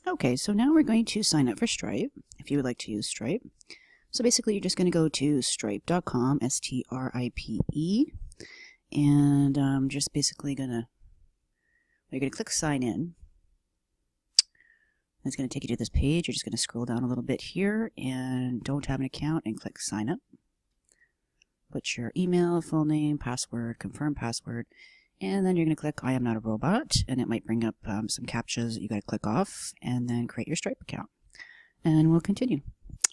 Okay, so now we're going to sign up for Stripe, if you would like to use Stripe. So basically, you're just going to go to stripe.com, S-T-R-I-P-E, and just basically you're going to click sign in. It's going to take you to this page. You're just going to scroll down a little bit here and don't have an account and click sign up. Put your email, full name, password, confirm password, and then you're going to click I am not a robot, and it might bring up some CAPTCHAs that you got to click off, and then create your Stripe account. And we'll continue.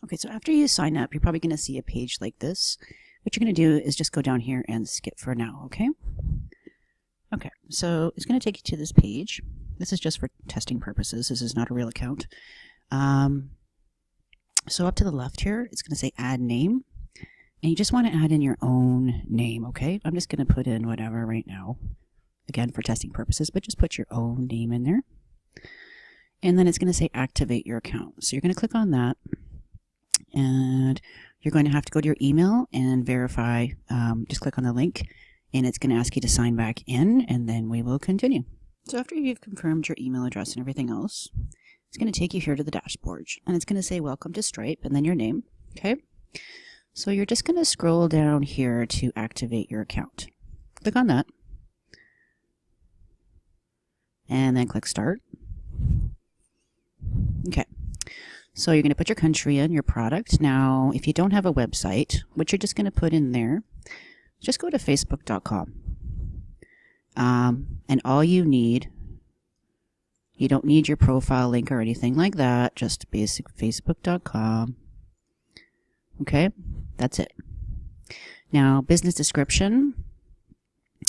Okay, so after you sign up, you're probably going to see a page like this. What you're going to do is just go down here and skip for now, okay? Okay, so it's going to take you to this page. This is just for testing purposes. This is not a real account. So up to the left here, it's going to say add name. And you just want to add in your own name, okay? I'm just going to put in whatever right now. Again, for testing purposes, but just put your own name in there. And then it's going to say activate your account. So you're going to click on that. And you're going to have to go to your email and verify. Just click on the link. And it's going to ask you to sign back in. And then we will continue. So after you've confirmed your email address and everything else, it's going to take you here to the dashboard. And it's going to say welcome to Stripe and then your name, okay? So you're just going to scroll down here to activate your account. Click on that. And then click start. Okay. So you're going to put your country in, your product. Now, if you don't have a website, what you're just going to put in there, just go to facebook.com. And all you don't need your profile link or anything like that, just basic facebook.com. Okay, that's it. Now, business description,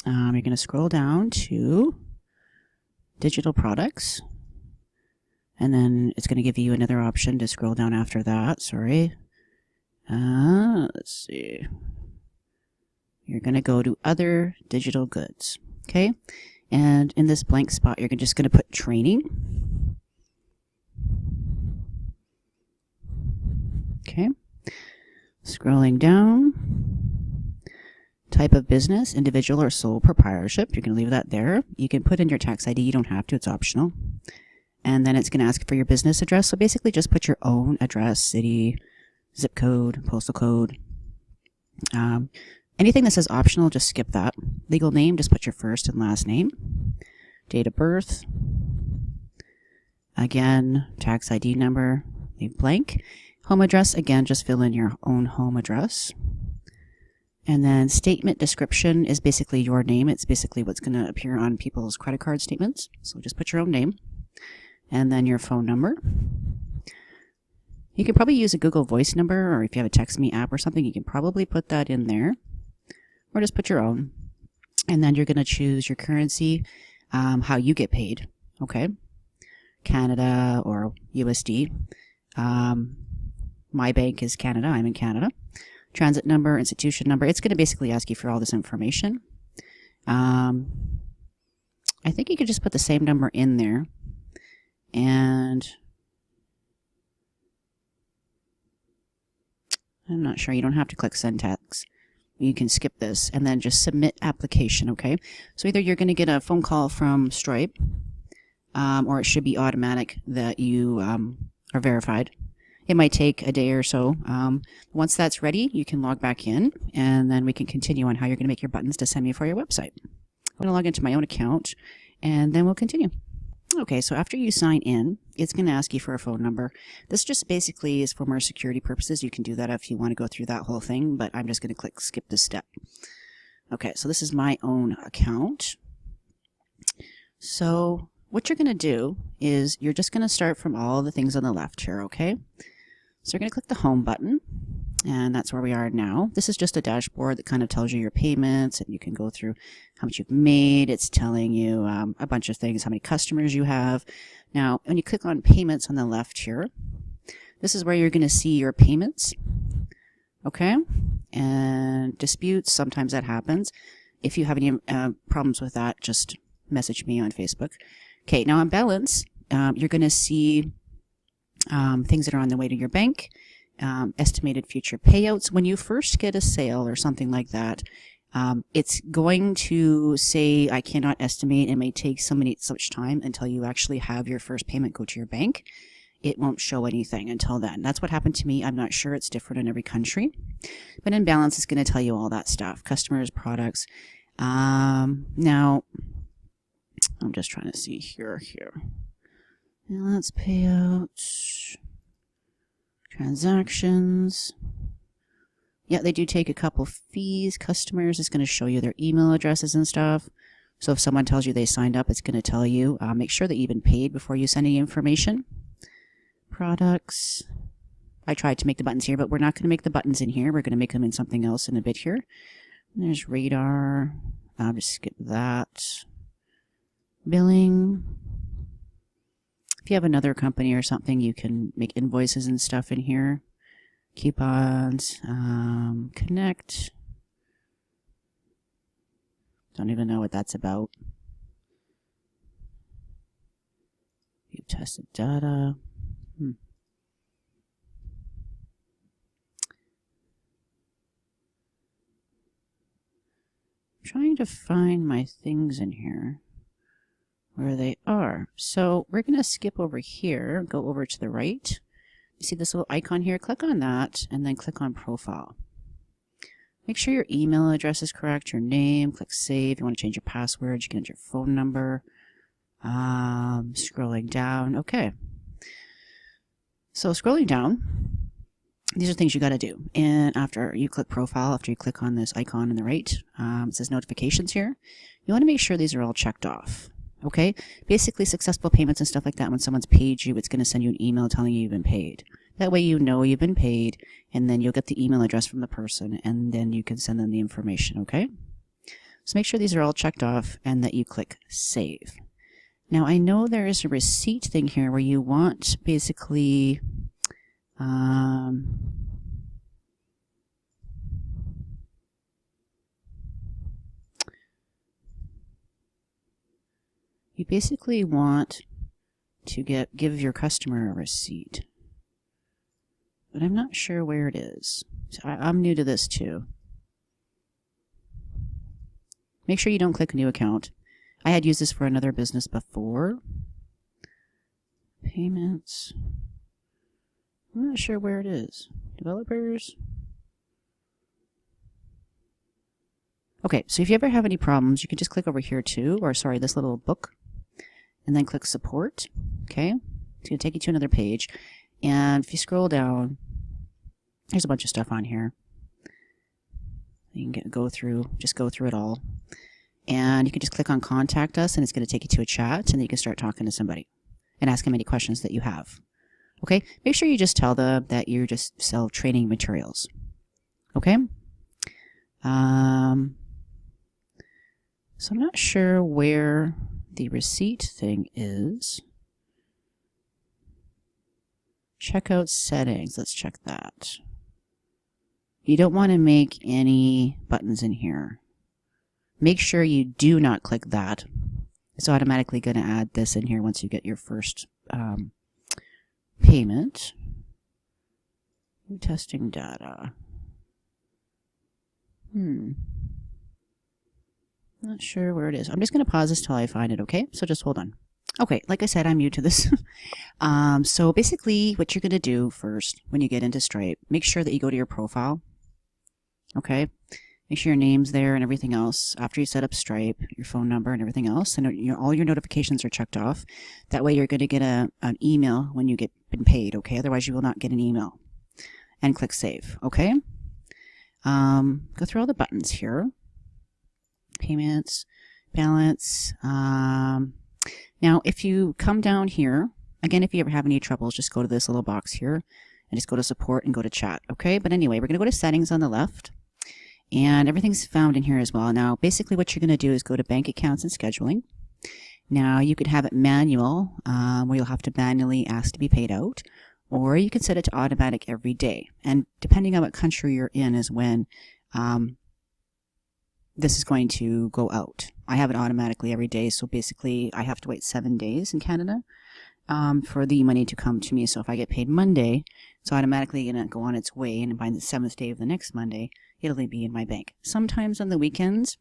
you're going to scroll down to digital products, and then it's going to give you another option to scroll down after that. Sorry. Let's see. You're going to go to other digital goods. Okay, and in this blank spot, you're just going to put training. Okay. Scrolling down, type of business, individual or sole proprietorship. You're going to leave that there. You can put in your tax ID. You don't have to. It's optional. And then it's going to ask for your business address. So basically just put your own address, city, zip code, postal code. Anything that says optional, just skip that. Legal name, just put your first and last name. Date of birth. Again, tax ID number, leave blank. Home address, again, just fill in your own home address. And then statement description is basically your name. It's basically what's going to appear on people's credit card statements. So just put your own name. And then your phone number. You can probably use a Google Voice number, or if you have a TextMe app or something, you can probably put that in there. Or just put your own. And then you're going to choose your currency, how you get paid. Okay? Canada or USD. My bank is Canada. I'm in Canada. Transit number, institution number. It's going to basically ask you for all this information. I think you could just put the same number in there. And I'm not sure. You don't have to click send text. You can skip this and then just submit application, okay? So either you're going to get a phone call from Stripe, or it should be automatic that you are verified. It might take a day or so. Once that's ready, you can log back in, and then we can continue on how you're going to make your buttons to send me for your website. I'm going to log into my own account, and then we'll continue. Okay, so after you sign in, it's going to ask you for a phone number. This just basically is for more security purposes. You can do that if you want to go through that whole thing, but I'm just going to click skip this step. Okay, so this is my own account. So what you're going to do is you're just going to start from all the things on the left here, okay? So you're going to click the home button, and that's where we are now. This is just a dashboard that kind of tells you your payments, and you can go through how much you've made. It's telling you a bunch of things, how many customers you have. Now, when you click on payments on the left here, this is where you're going to see your payments, okay? And disputes, sometimes that happens. If you have any problems with that, just message me on Facebook. Okay, now on balance, you're going to see things that are on the way to your bank, estimated future payouts. When you first get a sale or something like that, It's going to say, I cannot estimate. It may take so much time until you actually have your first payment go to your bank. It won't show anything until then. That's what happened to me. I'm not sure. It's different in every country. But in balance, it's going to tell you all that stuff. Customers, products. Now, I'm just trying to see here. Now let's pay out. Transactions. Yeah, they do take a couple fees. Customers is going to show you their email addresses and stuff. So if someone tells you they signed up, it's going to tell you. Make sure that you've been paid before you send any information. Products. I tried to make the buttons here, but we're not going to make the buttons in here. We're going to make them in something else in a bit here. And there's radar. I'll just skip that. Billing. If you have another company or something, you can make invoices and stuff in here. Coupons. Connect. Don't even know what that's about. You tested data. Trying to find my things in here where they are. So we're going to skip over here, go over to the right. You see this little icon here? Click on that and then click on profile. Make sure your email address is correct, your name, click save. You want to change your password, you can enter your phone number. Scrolling down. Okay. So scrolling down, these are things you got to do. And after you click profile, after you click on this icon on the right, it says notifications here. You want to make sure these are all checked off. Okay? Basically, successful payments and stuff like that, when someone's paid you, it's going to send you an email telling you you've been paid. That way you know you've been paid, and then you'll get the email address from the person, and then you can send them the information, okay? So make sure these are all checked off and that you click save. Now, I know there is a receipt thing here where you want basically you basically want to give your customer a receipt. But I'm not sure where it is. So I'm new to this too. Make sure you don't click new account. I had used this for another business before. Payments. I'm not sure where it is. Developers. Okay, so if you ever have any problems, you can just click over here too, or sorry, this little book, and then click support. Okay, it's going to take you to another page. And if you scroll down, there's a bunch of stuff on here. You can go through it all. And you can just click on contact us, and it's going to take you to a chat, and then you can start talking to somebody and ask them any questions that you have. Okay, make sure you just tell them that you just sell training materials. Okay. So I'm not sure where the receipt thing is. Checkout settings. Let's check that. You don't want to make any buttons in here. Make sure you do not click that. It's automatically going to add this in here once you get your first payment. Testing data. Not sure where it is. I'm just going to pause this till I find it, okay? So just hold on. Okay, like I said, I'm new to this. So basically what you're going to do first when you get into Stripe, make sure that you go to your profile. Okay? Make sure your name's there and everything else. After you set up Stripe, your phone number and everything else, and all your notifications are checked off. That way you're going to get an email when you been paid, okay? Otherwise you will not get an email. And click save, okay? Go through all the buttons here. Payments, balance. Now, if you come down here, again, if you ever have any troubles, just go to this little box here and just go to support and go to chat, okay? But anyway, we're going to go to settings on the left. And everything's found in here as well. Now, basically what you're going to do is go to bank accounts and scheduling. Now, you could have it manual, where you'll have to manually ask to be paid out, or you can set it to automatic every day. And depending on what country you're in is when this is going to go out. I have it automatically every day, so basically I have to wait 7 days in Canada for the money to come to me. So if I get paid Monday, it's automatically going to go on its way, and by the 7th day of the next Monday, it'll be in my bank. Sometimes on the weekends,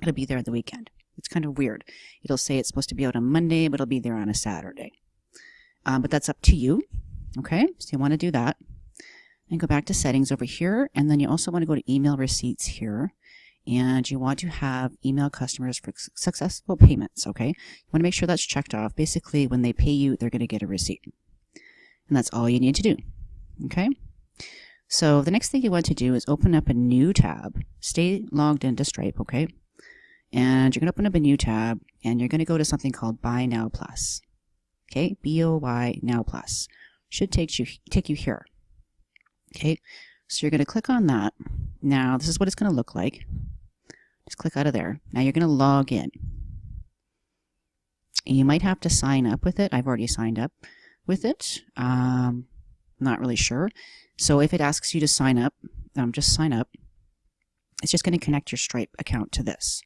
it'll be there on the weekend. It's kind of weird. It'll say it's supposed to be out on Monday, but it'll be there on a Saturday. But that's up to you. Okay, so you want to do that. And go back to settings over here. And then you also want to go to email receipts here. And you want to have email customers for successful payments. Okay, you want to make sure that's checked off. Basically, when they pay you, they're going to get a receipt. And that's all you need to do. Okay, so the next thing you want to do is open up a new tab. Stay logged into Stripe. Okay, and you're going to open up a new tab, and you're going to go to something called Buy Now Plus. Okay, BOY Now Plus. Should take you here. Okay, so you're going to click on that. Now, this is what it's going to look like. Just click out of there. Now you're going to log in. You might have to sign up with it. I've already signed up with it. Not really sure. So if it asks you to sign up, just sign up. It's just going to connect your Stripe account to this.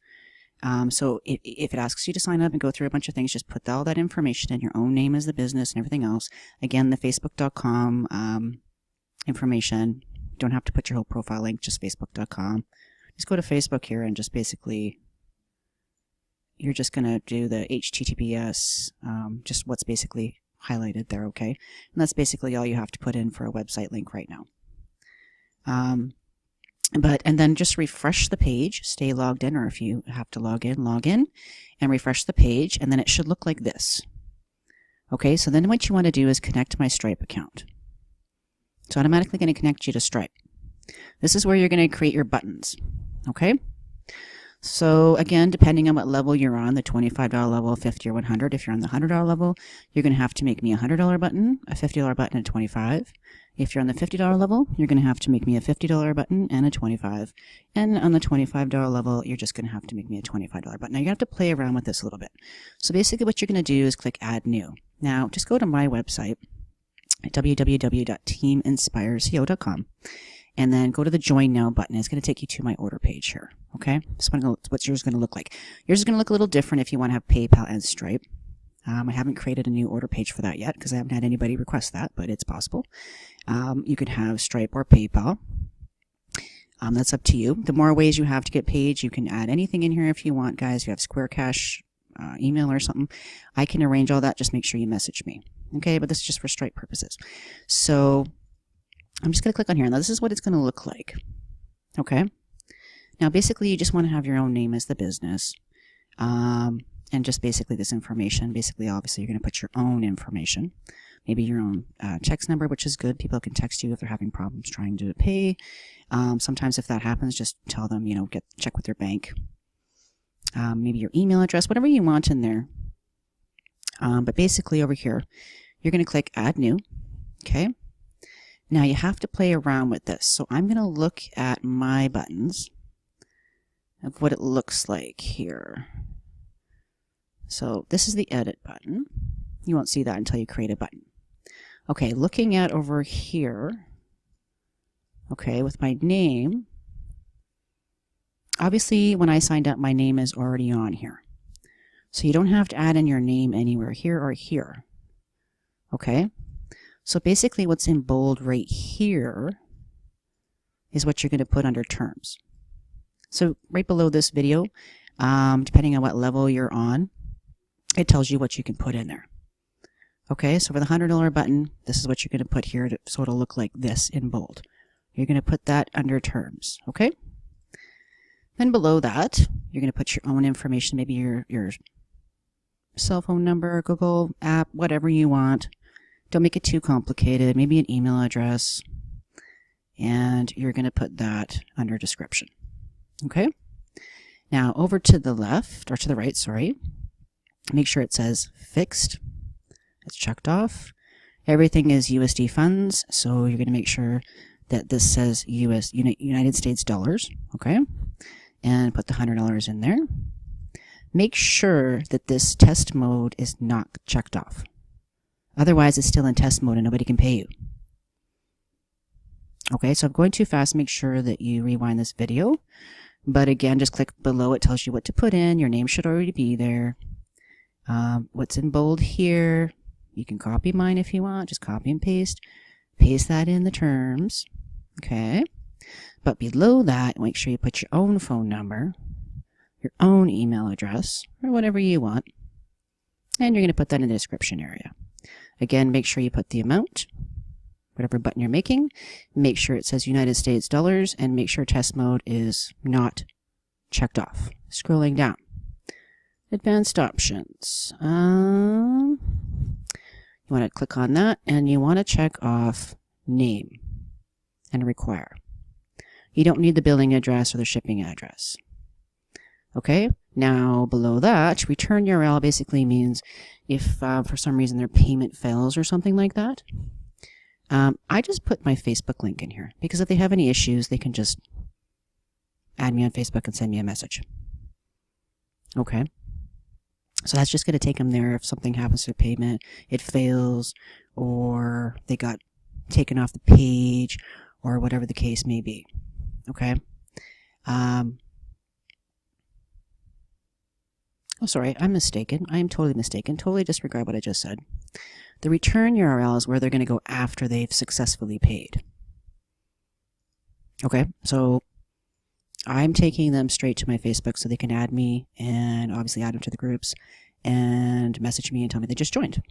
So if it asks you to sign up and go through a bunch of things, just put all that information in, your own name as the business and everything else. Again, the facebook.com information. You don't have to put your whole profile link, just facebook.com. Just go to Facebook here and just basically, you're just going to do the HTTPS, just what's basically highlighted there, okay? And that's basically all you have to put in for a website link right now. And then just refresh the page, stay logged in, or if you have to log in, and refresh the page, and then it should look like this. Okay, so then what you want to do is connect my Stripe account. It's automatically going to connect you to Stripe. This is where you're going to create your buttons. Okay? So again, depending on what level you're on, the $25 level, 50 or 100, if you're on the $100 level, you're going to have to make me a $100 button, a $50 button, and a $25. If you're on the $50 level, you're going to have to make me a $50 button and a $25. And on the $25 level, you're just going to have to make me a $25 button. Now you have to play around with this a little bit. So basically what you're going to do is click Add New. Now just go to my website at www.teaminspireco.com. And then go to the Join Now button. It's going to take you to my order page here. Okay? This one, what's yours going to look like? Yours is going to look a little different if you want to have PayPal and Stripe. I haven't created a new order page for that yet because I haven't had anybody request that, but it's possible. You could have Stripe or PayPal. That's up to you. The more ways you have to get paid, you can add anything in here if you want, guys. If you have Square Cash, email or something, I can arrange all that. Just make sure you message me. Okay? But this is just for Stripe purposes. So I'm just going to click on here. Now, this is what it's going to look like. Okay? Now, basically, you just want to have your own name as the business. And just basically this information. Basically, obviously, you're going to put your own information. Maybe your own text number, which is good. People can text you if they're having problems trying to pay. Sometimes if that happens, just tell them, check with their bank. Maybe your email address, whatever you want in there. But basically, over here, you're going to click Add New. Okay? Now you have to play around with this. So I'm going to look at my buttons of what it looks like here. So this is the edit button. You won't see that until you create a button. Okay, looking at over here, okay, with my name, obviously when I signed up, my name is already on here. So you don't have to add in your name anywhere here or here. Okay? So basically what's in bold right here is what you're going to put under terms. So right below this video, depending on what level you're on, it tells you what you can put in there. Okay, so for the $100 button, this is what you're going to put here, so it'll look like this in bold. You're going to put that under terms, okay? Then below that, you're going to put your own information, maybe your cell phone number, Google app, whatever you want. Don't make it too complicated. Maybe an email address. And you're going to put that under description. Okay? Now, over to the left, or to the right, sorry. Make sure it says fixed. It's checked off. Everything is USD funds, so you're going to make sure that this says United States dollars. Okay? And put the $100 in there. Make sure that this test mode is not checked off. Otherwise, it's still in test mode and nobody can pay you. Okay, so I'm going too fast. Make sure that you rewind this video. But again, just click below. It tells you what to put in. Your name should already be there. What's in bold here, you can copy mine if you want. Just copy and paste. Paste that in the terms. Okay. But below that, make sure you put your own phone number, your own email address, or whatever you want. And you're going to put that in the description area. Again, make sure you put the amount, whatever button you're making. Make sure it says United States dollars, and make sure test mode is not checked off. Scrolling down. Advanced options. You want to click on that, and you want to check off name and require. You don't need the billing address or the shipping address. Okay, now below that, return URL basically means if for some reason their payment fails or something like that. I just put my Facebook link in here because if they have any issues, they can just add me on Facebook and send me a message. Okay, so that's just going to take them there if something happens to their payment, it fails, or they got taken off the page, or whatever the case may be. Okay. Oh, sorry, I'm mistaken. I am totally mistaken. Totally disregard what I just said. The return URL is where they're going to go after they've successfully paid. Okay, so I'm taking them straight to my Facebook so they can add me and obviously add them to the groups and message me and tell me they just joined.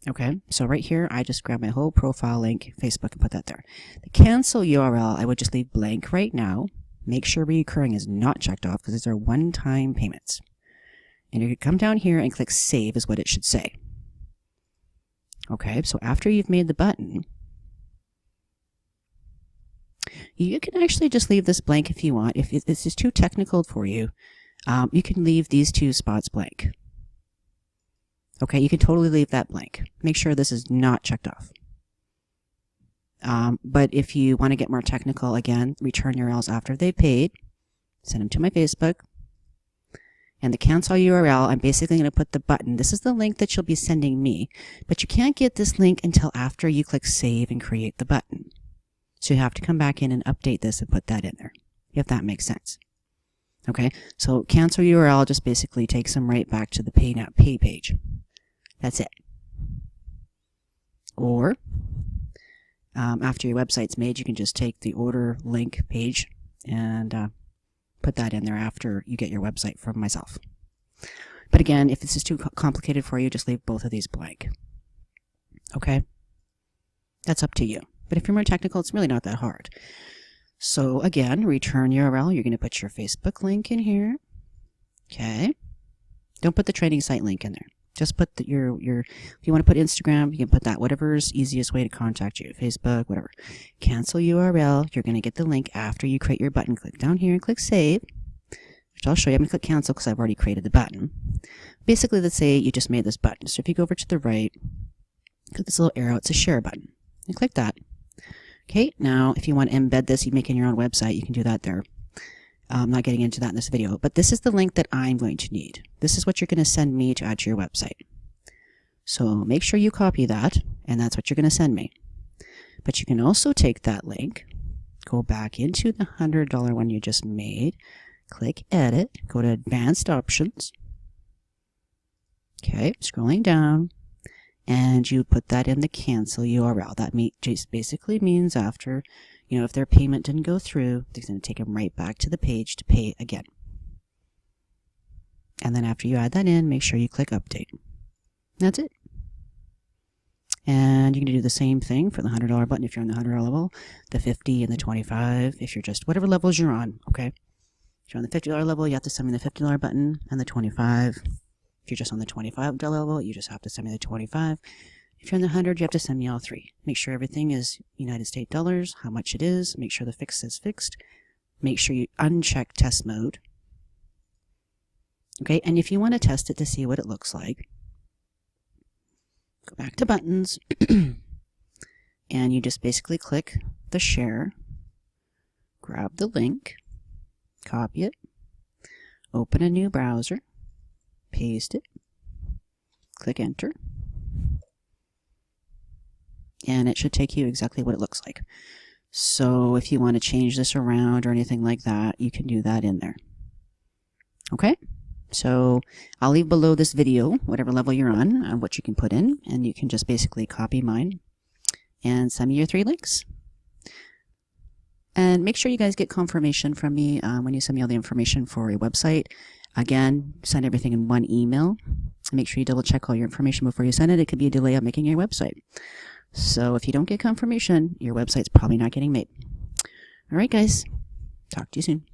Okay, so right here, I just grab my whole profile link, Facebook, and put that there. The cancel URL, I would just leave blank right now. Make sure recurring is not checked off because these are one-time payments. And you can come down here and click save is what it should say. Okay, so after you've made the button, you can actually just leave this blank if you want. If this is too technical for you, you can leave these two spots blank. Okay, you can totally leave that blank. Make sure this is not checked off. But if you want to get more technical, again, return URLs after they've paid. Send them to my Facebook. And the cancel URL, I'm basically going to put the button. This is the link that you'll be sending me. But you can't get this link until after you click save and create the button. So you have to come back in and update this and put that in there, if that makes sense. Okay, so cancel URL just basically takes them right back to the pay now pay page. That's it. Or after your website's made, you can just take the order link page and put that in there after you get your website from myself. But again, if this is too complicated for you, just leave both of these blank. Okay? That's up to you. But if you're more technical, it's really not that hard. So again, return URL. You're going to put your Facebook link in here. Okay? Don't put the training site link in there. Just put your if you want to put Instagram, you can put that, whatever's easiest way to contact you, Facebook, whatever. Cancel URL. You're going to get the link after you create your button. Click down here and click save, which I'll show you. I'm going to click cancel because I've already created the button. Basically, let's say you just made this button. So if you go over to the right, click this little arrow, it's a share button. And click that. Okay, now if you want to embed this, you make it in your own website, you can do that there. I'm not getting into that in this video, but this is the link that I'm going to need. This is what you're going to send me to add to your website. So make sure you copy that, and that's what you're going to send me. But you can also take that link, go back into the $100 one you just made, click edit, go to advanced options. Okay, scrolling down, and you put that in the cancel URL. That just basically means after, if their payment didn't go through, they're going to take them right back to the page to pay again. And then after you add that in, make sure you click update. That's it. And you can do the same thing for the $100 button if you're on the $100 level, the 50 and the 25 if you're just whatever levels you're on, okay? If you're on the $50 level, you have to send me the $50 button and the 25. If you're just on the $25 level, you just have to send me the 25. If you're on the 100, you have to send me all three. Make sure everything is United States dollars, how much it is. Make sure the fix is fixed. Make sure you uncheck test mode. Okay, and if you want to test it to see what it looks like, go back to buttons, and you just basically click the share, grab the link, copy it, open a new browser, paste it, click enter, and it should take you exactly what it looks like. So if you want to change this around or anything like that, you can do that in there. Okay? So I'll leave below this video, whatever level you're on, what you can put in, and you can just basically copy mine and send me your 3 links. And make sure you guys get confirmation from me when you send me all the information for a website. Again, send everything in one email. Make sure you double check all your information before you send it. It could be a delay of making your website. So if you don't get confirmation, your website's probably not getting made. All right, guys. Talk to you soon.